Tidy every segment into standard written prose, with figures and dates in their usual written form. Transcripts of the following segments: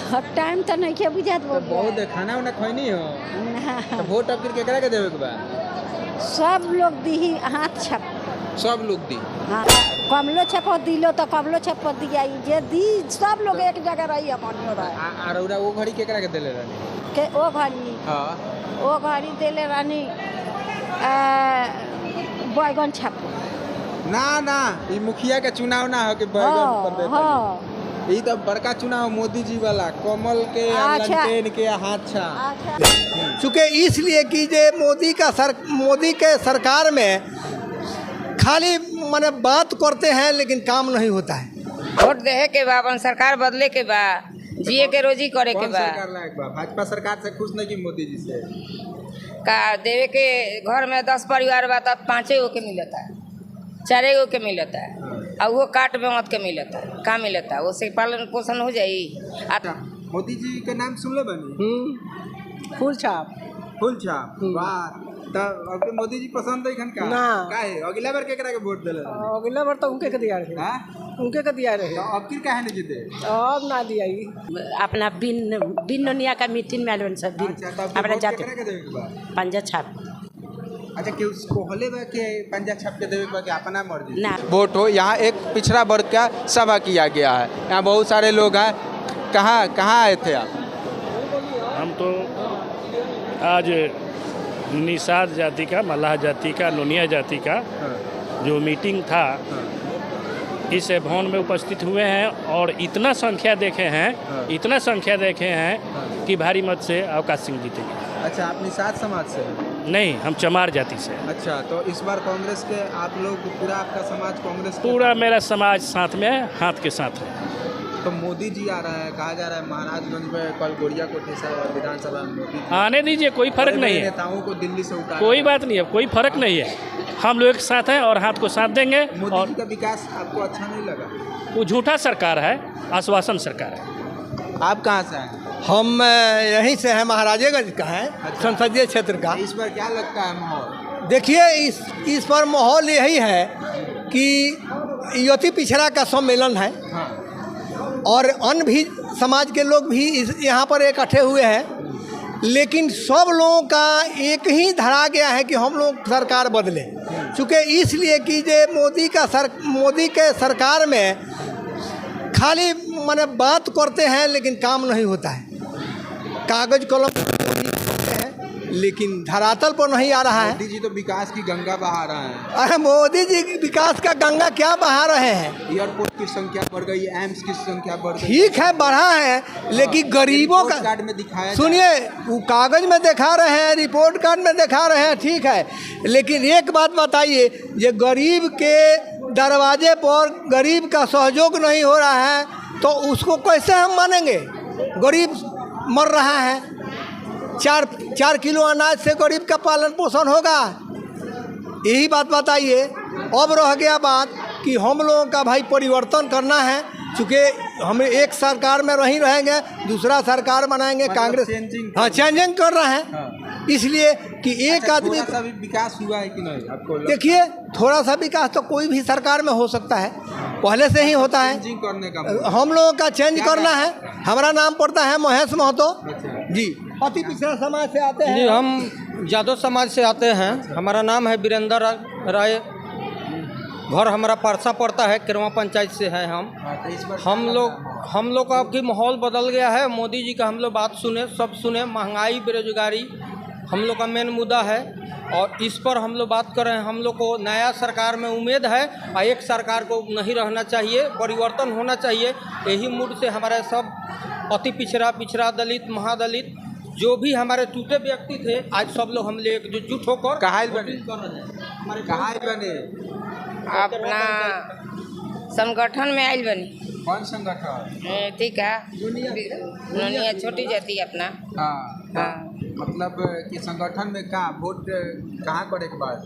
Time तो नहीं के बुझात तो बहुत खाना उना खैनी हो तो वोट अब केकरा के देवे के बा? सब लोग दी हाथ छप सब लोग दी। हाँ कमलो छपो दिलो तो कमलो छपो दिया जे दी सब लोग एक जगह रही अपन और वो घड़ी केकरा के देले रहनी के ओ घड़ी हां ओ घड़ी देले रानी बैगन छपो ना ना ई मुखिया के चुनाव ना हो के बैगन पर देता। हां ई तो बड़का चुनाव मोदी जी वाला कमल के ललटेन के हाथ छा। चूँकि इसलिए कि जे मोदी के सरकार में खाली माने बात करते हैं लेकिन काम नहीं होता है। वोट देहे के बा, अपन सरकार बदले के बा, जिए के रोजी करे के बा। सरकार लायक बा? भाजपा सरकार से खुश नहीं की मोदी जी से? का देवे के घर में 10 परिवार बा तो 5 गो के मिलता है, 4 गो के मिलता है और वो काट में मत के मिलता है। का मिलता है उससे पालन पोषण हो जाई। मोदी जी के नाम सुन ले बनी? फूल छाप वाह तब आपके मोदी जी पसंद है खन का ना काहे अगला बार केकरा के वोट देले? अगला बार तो उनके के दिया रहे। हां उनके के दिया रहे तो अब किर काहे नहीं जीते? अब ना दिया ही अपना बिन नोनिया का मीटिंग में आलवन सब दिन अपना जाते केकरा के देवे के बा? पंजा छाप। अच्छा कि उसको हले बा के पंजा छाप के देवे के बा के अपना मर्जी ना वोट हो। यहाँ एक पिछड़ा वर्ग का सभा किया गया है। यहाँ बहुत सारे लोग हैं। कहाँ आए थे आप? हम तो आज निषाद जाति का, मल्लाह जाति का, नोनिया जाति का जो मीटिंग था इस भवन में उपस्थित हुए हैं और इतना संख्या देखे हैं कि भारी मत से अवकाश सिंह जीतेंगे। अच्छा आप निषाद समाज से? नहीं, हम चमार जाति से। अच्छा तो इस बार कांग्रेस के आप लोग पूरा आपका समाज कांग्रेस? पूरा मेरा समाज साथ में है, हाथ के साथ है। तो मोदी जी आ रहा है, कहा जा रहा है महाराजगंज में कल गोरिया कोठी से विधानसभा में मोदी जी आने दीजिए, कोई फर्क नहीं है। नेताओं को दिल्ली से उतार कोई बात नहीं है, कोई फर्क नहीं है। हम लोग एक साथ हैं और हाथ को साथ देंगे। मोदी जी का विकास आपको अच्छा नहीं लगा? वो झूठा सरकार है, आश्वासन सरकार है। आप कहाँ से हैं? हम यहीं से हैं, महाराजेगंज का है। अच्छा। संसदीय क्षेत्र का। इस बार क्या लगता है माहौल? देखिए इस पर माहौल यही है कि युवती पिछड़ा का सम्मेलन है। हाँ। और अन्य भी समाज के लोग भी यहाँ पर इकट्ठे हुए हैं, लेकिन सब लोगों का एक ही धरा गया है कि हम लोग सरकार बदले। चूँकि इसलिए कि जे मोदी के सरकार में खाली माने बात करते हैं लेकिन काम नहीं होता है। कागज कलम करते हैं लेकिन धरातल पर नहीं आ रहा है। मोदी जी तो विकास की गंगा बहा रहे हैं। अरे मोदी जी विकास का गंगा क्या बहा रहे हैं? एयरपोर्ट की संख्या बढ़ गई, एम्स की संख्या बढ़ गई। ठीक है बढ़ा है, लेकिन गरीबों का कार्ड में दिखाया, सुनिए वो कागज में दिखा रहे हैं, रिपोर्ट कार्ड में दिखा रहे हैं, ठीक है, लेकिन एक बात बताइए, ये गरीब के दरवाजे पर गरीब का सहयोग नहीं हो रहा है तो उसको कैसे हम मानेंगे? गरीब मर रहा है, 4 किलो अनाज से गरीब का पालन पोषण होगा? यही बात बताइए। अब रह गया बात कि हम लोगों का भाई परिवर्तन करना है, चूँकि हम एक सरकार में नहीं रहेंगे, दूसरा सरकार बनाएंगे। मतलब कांग्रेस चेंजिंग कर रहा है, इसलिए कि एक अच्छा, आदमी थोड़ा सा भी विकास हुआ है कि नहीं आपको? देखिए थोड़ा सा विकास तो कोई भी सरकार में हो सकता है, पहले से ही होता है। चेंजिंग करने का हम लोगों का चेंज करना है। हमारा नाम पड़ता है महेश महतो जी, अति अच्छा। पिछड़ा समाज से आते हैं जी। हम यादव समाज से आते हैं। हमारा नाम है वीरेंद्र राय। घर हमारा परसा पड़ता है, किरवा पंचायत से है हम। हम लोग का अब माहौल बदल गया है। मोदी जी का हम लोग बात सुने, सब सुने। महंगाई, बेरोजगारी हम लोग का मेन मुद्दा है और इस पर हम लोग बात कर रहे हैं। हम लोग को नया सरकार में उम्मीद है और एक सरकार को नहीं रहना चाहिए, परिवर्तन होना चाहिए। यही मूड से हमारे सब अति पिछड़ा दलित, महादलित जो भी हमारे टूटे व्यक्ति थे, आज सब लोग हम लोग एकजुट होकर कहाँ बने। अपना संगठन में आयल बनी। कौन संगठन? ठीक है, नोनिया छोटी जाति अपना। हाँ। मतलब कि संगठन में का वोट कहाँ करे के बाद?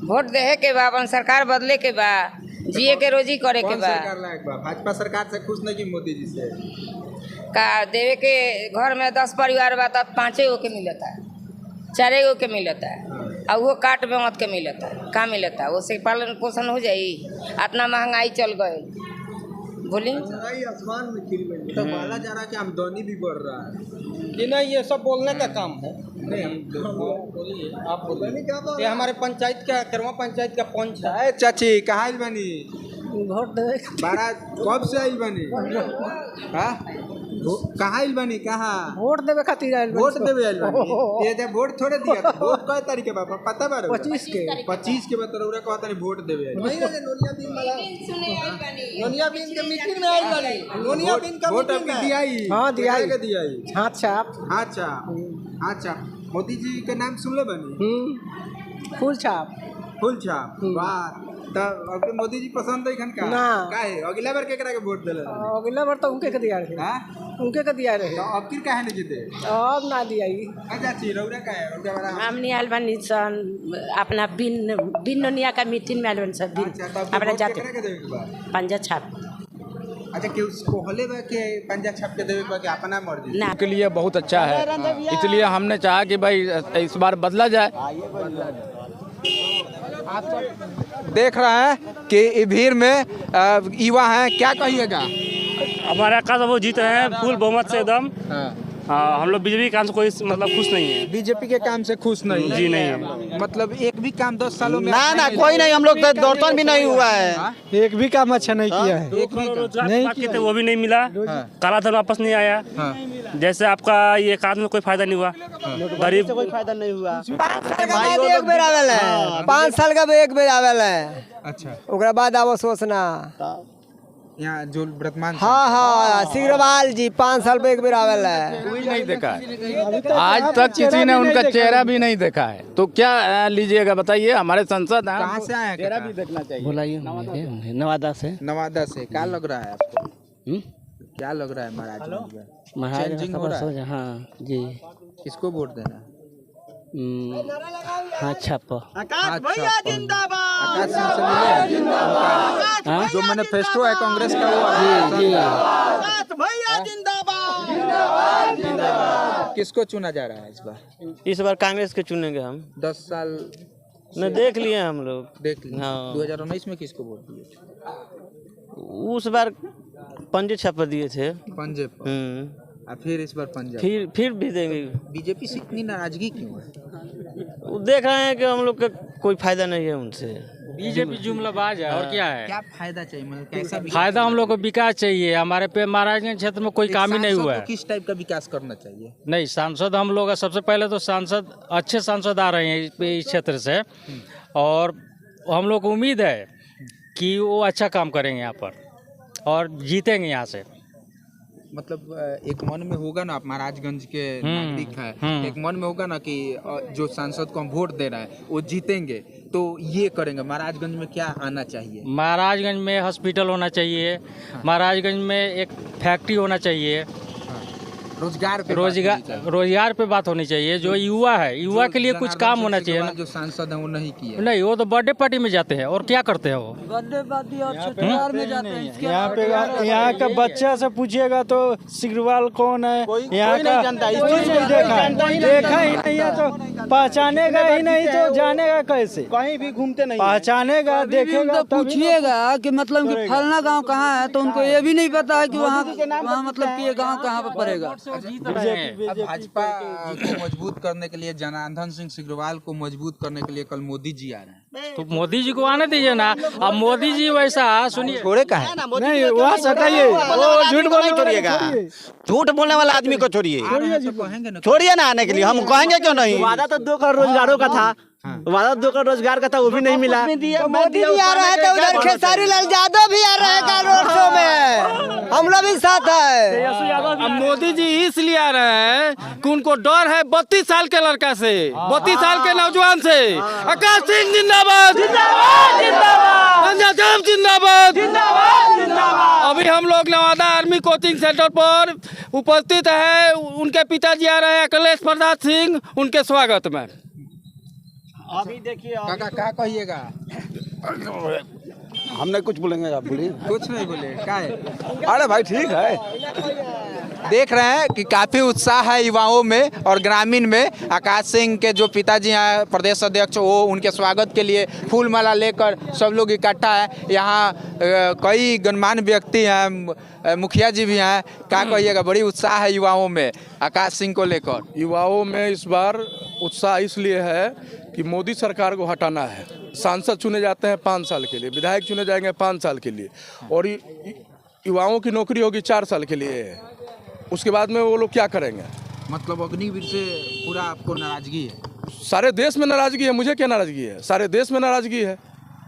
वोट देहे के बा, अपन सरकार बदले के बा, जिए के रोजी करे के बा। सरकार लायक बा? भाजपा सरकार से खुश नहीं की मोदी जी से? का देवे के घर में 10 परिवार बा तो 5 गो के मिलता है, 4 गो के मिलता है और वो काट में मत के मिलता है। का मिलता है उससे पालन पोषण हो जाई। इतना महंगाई चल गई, बोलिए आसमान में खिल गई तो माला जा रहा है कि आमदनी भी बढ़ रहा है कि नहीं ये सब बोलने का काम है। नहीं बोलिए आप बोलिए। ये हमारे पंचायत का करवा पंचायत का पंच है। अरे चाची कहाँ आइल बनी वोट देवे बारह कब से आइल बनी हाँ कहाँ आइल बनी कहाँ वोट देवे खातिर आइल वोट देवे आइल बनी ये जब वोट थोड़े दिया था। वोट कई तारीख के बाबा पता बारे 25 के 25 के बता रहा कहता नहीं वोट देवे आइल नहीं नहीं नोनिया बीन वाला नोनिया बीन के मीटिंग में आई बनी नोनिया बीन का वोट मीटिंग आपकी में दिया ही हाँ, दिया ही। के दिया ही हाथ छाप अच्छा अच्छा मोदी जी के नाम सुन ले बनी फूल छाप फुल छाप वाह तब अब मोदी जी पसंद है खन का ना। काहे अगला बार केकरा के वोट देले अगला बार तो उनके के दिया रहे हां उनके के दिया रहे तो अब किर काहे नहीं जीते अब ना दिया ही अच्छा ची रौरा काहे रौरा वाला हमने आयल बनी सन अपना बिन नोनिया का मीटिंग में आयल बनी सब बिन अच्छा तब अपना वोट जाते केकरा के देवे के बा पंजा छाप अच्छा के उसको हले बा के पंजा छाप के देवे के बा के अपना मर्जी ना के लिए बहुत अच्छा है, इसलिए हमने चाहा कि भाई इस बार बदला जाए। देख रहे हैं कि ये भीड़ में युवा हैं क्या कहिएगा हमारा का वो जीत रहे हैं फुल बहुमत से एकदम। हम लोग बीजेपी काम से कोई मतलब खुश नहीं है। बीजेपी के काम से खुश नहीं जी नहीं है। मतलब एक भी काम 10 सालों में ना कोई नहीं हम लोग तो दौड़तन भी नहीं हुआ है एक भी काम अच्छा नहीं किया है एक भी काम रोजगार की बात की थी वो भी नहीं मिला। काला धन वापस नहीं आया। जैसे आपका ये काम में कोई फायदा नहीं हुआ। गरीब कोई फायदा नहीं हुआ। 1 बेर आवेल है 5 साल का भी 1 बेर आवेल है। अच्छा ओकरा बाद आवो सोचना यहाँ जो वर्तमान हाँ सिग्रवाल जी 5 साल पे 1 बेर आवेल है। कोई नहीं देखा है आज तक, किसी ने उनका चेहरा भी नहीं देखा है। तो क्या लीजिएगा बताइए, हमारे सांसद हैं, कहाँ से आए हैं चेहरा भी देखना चाहिए। बुलाइए नवादा से। नवादा से क्या लग रहा है आपको क्या लग रहा है महाराज चेंजिंग हो रहा है? हाँ जी। किसको वोट देना है? हाँ छाप आकाश सिंह से मिले उनका जो मैनिफेस्टो है कांग्रेस का वो जी किसको चुना जा रहा है इस बार कांग्रेस के चुनेंगे हम। 10 साल न देख लिए हम लोग। देख लिया हाँ। 2019 में किसको वोट दिए उस बार पंजे छाप दिए थे। पंजे पर और फिर इस बार पंजाब फिर भी देंगे। बीजेपी से इतनी नाराजगी क्यों है? वो देख रहे हैं कि हम लोग का कोई फायदा नहीं है उनसे। बीजेपी जुमलाबाज है और क्या है। क्या फायदा चाहिए मतलब कैसा फायदा हम लोग को विकास चाहिए। हमारे पे महाराजगंज क्षेत्र में कोई काम ही नहीं हुआ है। किस टाइप का विकास करना चाहिए? नहीं, सांसद हम लोग सबसे पहले तो सांसद अच्छे सांसद आ रहे हैं इस क्षेत्र से, और हम लोग को उम्मीद है कि वो अच्छा काम करेंगे यहाँ पर और जीतेंगे यहाँ से। मतलब एक मन में होगा ना, आप महाराजगंज के नागरिक हैं, एक मन में होगा ना कि जो सांसद को हम वोट दे रहे हैं वो जीतेंगे तो ये करेंगे। महाराजगंज में क्या आना चाहिए? महाराजगंज में हॉस्पिटल होना चाहिए। महाराजगंज में एक फैक्ट्री होना चाहिए। रोजगार पे बात होनी चाहिए। जो युवा है, युवा के लिए कुछ काम होना चाहिए ना। जो सांसद है वो नहीं किया। नहीं, वो तो बर्थडे पार्टी में जाते हैं और क्या करते हैं वो। बर्थडे पार्टी और छठवार में जाते हैं। यहाँ पे यहाँ का बच्चा से पूछिएगा तो सिग्रवाल कौन है यहाँ का देखा ही नहीं है तो पहचानेगा ही नहीं तो जानेगा कैसे? कहीं भी घूमते नहीं पहचानेगा देखेगा तो पूछिएगा कि मतलब कि फलना गांव कहाँ है तो उनको ये भी नहीं पता है कि वहाँ मतलब कि ये गांव कहाँ पर पड़ेगा। भाजपा को मजबूत करने के लिए, जनार्दन सिंह सिग्रीवाल को मजबूत करने के लिए कल मोदी जी आ रहे हैं। तो मोदी जी को आने दीजिए ना। अब मोदी जी वैसा सुनिए, छोड़े का है नहीं, वहाँ सटाइए, वो झूठ बोलने छोड़िएगा, झूठ बोलने वाला आदमी को छोड़िए, छोड़िए ना आने के लिए। हम कहेंगे क्यों नहीं। वादा तो 2 करोड़ रोजगारों का था, वादा 2 करोड़ रोजगार का था, वो भी नहीं मिला। तो मोदी जी आ रहे हैं तो उधर खेसारी लाल यादव भी आ रहे हैं रोड शो में, हम लोग भी साथ है। अब मोदी जी इसलिए आ रहे हैं कि उनको डर है 32 साल के लड़का से, 32 साल के नौजवान से। आकाश सिंह जिंदाबाद, पंजाब जिंदाबाद। अभी हम लोग नवादा आर्मी कोचिंग सेंटर पर उपस्थित है। उनके पिताजी आ रहे हैं अखिलेश प्रसाद सिंह, उनके स्वागत में। अभी देखिए काका क्या कहिएगा? हम नहीं कुछ बोलेंगे, आप बोलिए। कुछ नहीं बोले, क्या है? अरे भाई ठीक है। देख रहे हैं कि काफ़ी उत्साह है युवाओं में और ग्रामीण में। आकाश सिंह के जो पिताजी हैं प्रदेश अध्यक्ष, वो उनके स्वागत के लिए फूल माला लेकर सब लोग इकट्ठा है। यहाँ कई गणमान्य व्यक्ति हैं, मुखिया जी भी हैं। क्या कहिएगा, बड़ी उत्साह है युवाओं में आकाश सिंह को लेकर? युवाओं में इस बार उत्साह इसलिए है कि मोदी सरकार को हटाना है। सांसद चुने जाते हैं 5 साल के लिए, विधायक चुने जाएंगे 5 साल के लिए, और युवाओं की नौकरी होगी 4 साल के लिए। उसके बाद में वो लोग क्या करेंगे? मतलब अग्निवीर से पूरा आपको नाराजगी है? सारे देश में नाराजगी है, मुझे क्या नाराजगी है? सारे देश में नाराजगी है,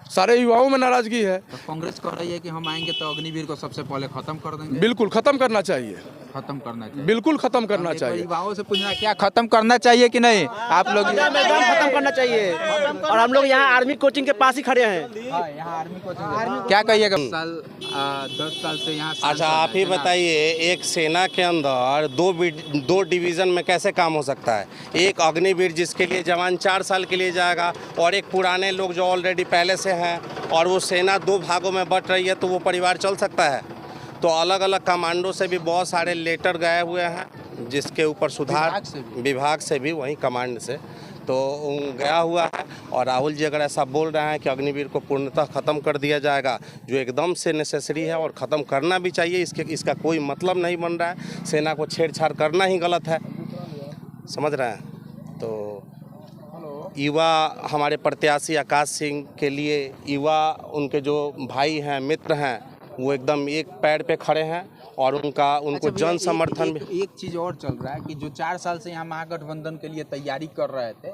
सारे युवाओं में नाराजगी है। तो कांग्रेस कह रही है कि हम आएंगे तो अग्निवीर को सबसे पहले खत्म कर देंगे। बिल्कुल खत्म करना चाहिए, खत्म करना चाहिए, बिल्कुल खत्म करना चाहिए। युवाओं से पूछना, क्या खत्म करना चाहिए कि नहीं? आप लोग मैदान खत्म करना चाहिए, और हम लोग यहाँ आर्मी कोचिंग के पास ही खड़े हैं। यहाँ आर्मी कोचिंग, क्या कहिएगा? 10 साल से यहाँ। अच्छा, आप ही बताइए, एक सेना के अंदर दो डिवीज़न में कैसे काम हो सकता है? एक अग्निवीर जिसके लिए जवान 4 साल के लिए जाएगा, और एक पुराने लोग जो ऑलरेडी पहले से हैं, और वो सेना 2 भागों में बट रही है, तो वो परिवार चल सकता है? तो अलग अलग कमांडो से भी बहुत सारे लेटर गए हुए हैं, जिसके ऊपर सुधार विभाग से भी वहीं कमांड से तो गया हुआ है। और राहुल जी अगर ऐसा बोल रहे हैं कि अग्निवीर को पूर्णतः ख़त्म कर दिया जाएगा, जो एकदम से नेसेसरी है और ख़त्म करना भी चाहिए, इसका कोई मतलब नहीं बन रहा है। सेना को छेड़छाड़ करना ही गलत है, समझ रहे हैं? तो युवा हमारे प्रत्याशी आकाश सिंह के लिए, युवा उनके जो भाई हैं, मित्र हैं, वो एकदम एक पैर पे खड़े हैं, और उनको जन समर्थन भी। एक चीज़ और चल रहा है कि जो 4 साल से यहाँ महागठबंधन के लिए तैयारी कर रहे थे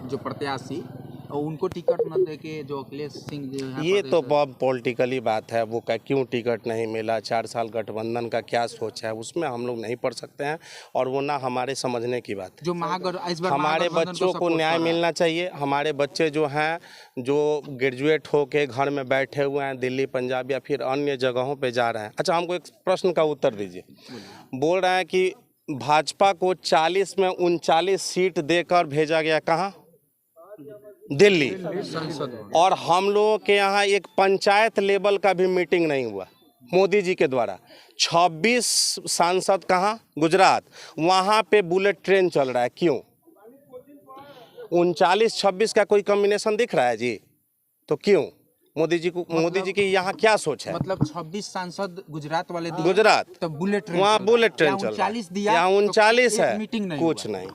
जो प्रत्याशी, उनको टिकट न दे के जो अखिलेश सिंह जो है, ये तो बहुत पॉलिटिकली बात है। वो क्यों टिकट नहीं मिला, 4 साल गठबंधन का क्या सोच है, उसमें हम लोग नहीं पढ़ सकते हैं, और वो ना हमारे समझने की बात है। जो हमारे बच्चों को न्याय मिलना चाहिए। हमारे बच्चे जो हैं, जो ग्रेजुएट होके घर में बैठे हुए हैं, दिल्ली, पंजाब या फिर अन्य जगहों पे जा रहे हैं। अच्छा, हमको एक प्रश्न का उत्तर दीजिए। बोल रहे हैं कि भाजपा को 40 में 39 सीट देकर भेजा गया, कहाँ? दिल्ली। और हम लोगों के यहाँ एक पंचायत लेवल का भी मीटिंग नहीं हुआ मोदी जी के द्वारा। 26 सांसद कहाँ? गुजरात। वहाँ पे बुलेट ट्रेन चल रहा है, क्यों? 39-26 का कोई कॉम्बिनेशन दिख रहा है जी? तो क्यों? मोदी जी की यहाँ क्या सोच है? मतलब 26 सांसद गुजरात वाले दिए, गुजरात तो बुलेट ट्रेन, वहाँ बुलेट ट्रेन चल रहा है। यहाँ 39 है, कुछ नहीं।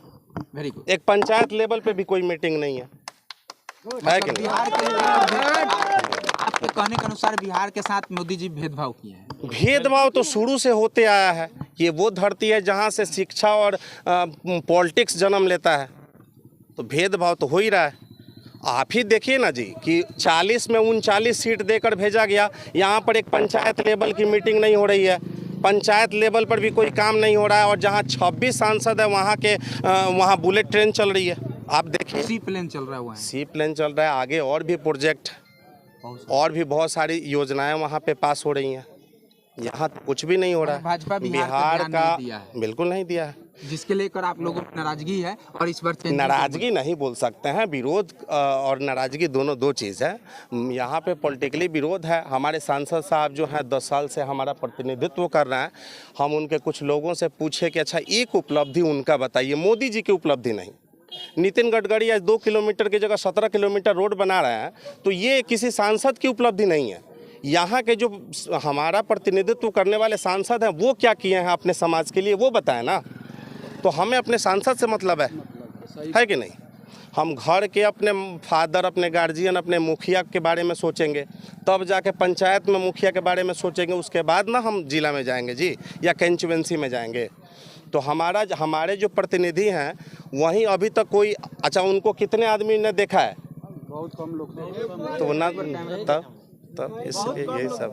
Very good. एक पंचायत लेवल पे भी कोई मीटिंग नहीं है कि नहीं? आपके कहने के अनुसार बिहार के साथ मोदी जी भेदभाव किए हैं? भेदभाव तो शुरू से होते आया है। ये वो धरती है जहाँ से शिक्षा और पॉलिटिक्स जन्म लेता है, तो भेदभाव तो हो ही रहा है। आप ही देखिए ना जी कि 40 में 39 सीट देकर भेजा गया। यहाँ पर एक पंचायत लेवल की मीटिंग नहीं हो रही है, पंचायत लेवल पर भी कोई काम नहीं हो रहा है, और जहाँ 26 सांसद है वहाँ बुलेट ट्रेन चल रही है। आप देखिए, सी प्लेन चल रहा है, सी प्लेन चल रहा है। आगे और भी प्रोजेक्ट, और भी बहुत सारी योजनाएं वहाँ पे पास हो रही हैं। यहाँ तो कुछ भी नहीं हो रहा है। भाजपा बिहार का बिल्कुल नहीं दिया है, जिसके लेकर आप लोगों की नाराजगी है। और इस बार नाराजगी नहीं बोल सकते हैं, विरोध और नाराजगी दोनों दो चीज़ है। यहाँ पे पॉलिटिकली विरोध है। हमारे सांसद साहब जो हैं 10 साल से हमारा प्रतिनिधित्व कर रहे हैं। हम उनके कुछ लोगों से पूछे कि अच्छा एक उपलब्धि उनका बताइए, मोदी जी की उपलब्धि नहीं। नितिन गडकरी आज 2 किलोमीटर की जगह 17 किलोमीटर रोड बना रहे हैं, तो ये किसी सांसद की उपलब्धि नहीं है। यहाँ के जो हमारा प्रतिनिधित्व करने वाले सांसद हैं, वो क्या किए हैं अपने समाज के लिए, वो बताएं ना। तो हमें अपने सांसद से मतलब है कि नहीं? हम घर के अपने फादर, अपने गार्जियन, अपने मुखिया के बारे में सोचेंगे, तब जाके पंचायत में मुखिया के बारे में सोचेंगे, उसके बाद ना हम जिला में जाएंगे जी, या कंस्टिट्यूएंसी में जाएंगे। तो हमारे जो प्रतिनिधि हैं वहीं अभी तक कोई, अच्छा उनको कितने आदमी ने देखा है? बहुत कम लोग, तो ना तब इसलिए यही सब।